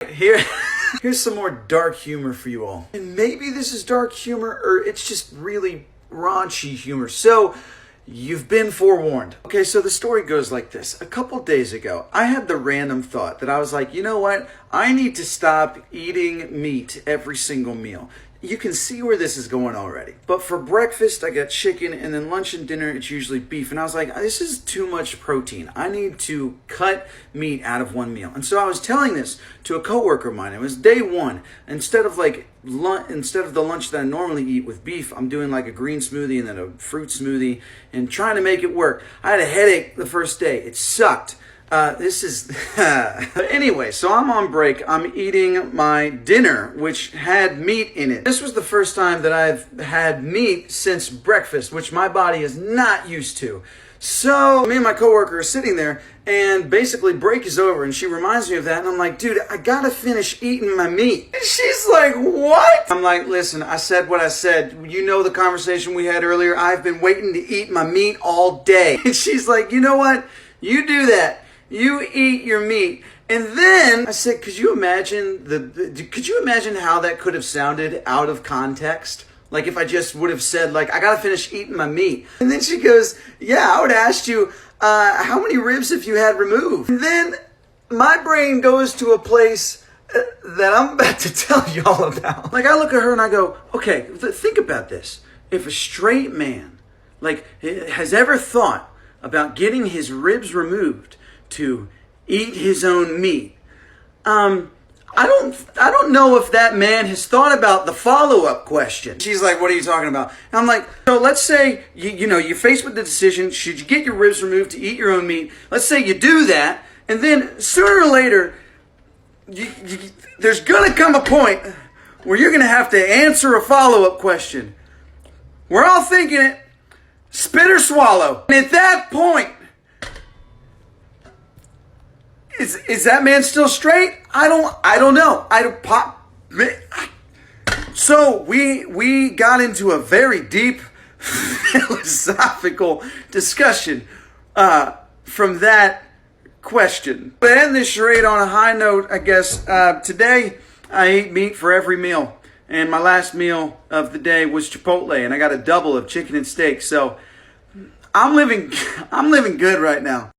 Here's some more dark humor for you all. And maybe this is dark humor or it's just really raunchy humor. So, you've been forewarned. Okay, so the story goes like this. A couple days ago, I had the random thought that I was like, you know what? I need to stop eating meat every single meal. You can see where this is going already. But for breakfast, I got chicken, and then lunch and dinner, it's usually beef. And I was like, this is too much protein. I need to cut meat out of one meal. And so I was telling this to a coworker of mine. It was day one. Instead of the lunch that I normally eat with beef, I'm doing like a green smoothie and then a fruit smoothie and trying to make it work. I had a headache the first day. It sucked. Anyway, so I'm on break. I'm eating my dinner, which had meat in it. This was the first time that I've had meat since breakfast, which my body is not used to. So me and my coworker are sitting there, and basically break is over, and she reminds me of that, and I'm like, dude, I gotta finish eating my meat. And she's like, what? I'm like, listen, I said what I said. You know the conversation we had earlier. I've been waiting to eat my meat all day. And she's like, you know what? You do that. You eat your meat. And then I said, could you imagine how that could have sounded out of context? Like if I just would have said, like, I gotta finish eating my meat. And then she goes, yeah, I would have asked you, how many ribs have you had removed? And then my brain goes to a place that I'm about to tell you all about. Like I look at her and I go, okay, think about this. If a straight man, like, has ever thought about getting his ribs removed to eat his own meat, I don't know if that man has thought about the follow-up question. She's like, what are you talking about? And I'm like, so let's say, you're faced with the decision, should you get your ribs removed to eat your own meat? Let's say you do that, and then sooner or later, there's gonna come a point where you're gonna have to answer a follow-up question. We're all thinking it, spit or swallow. And at that point, is that man still straight? I don't know. So we got into a very deep philosophical discussion from that question. But end this charade on a high note, I guess. Today I ate meat for every meal, and my last meal of the day was Chipotle, and I got a double of chicken and steak. So I'm living good right now.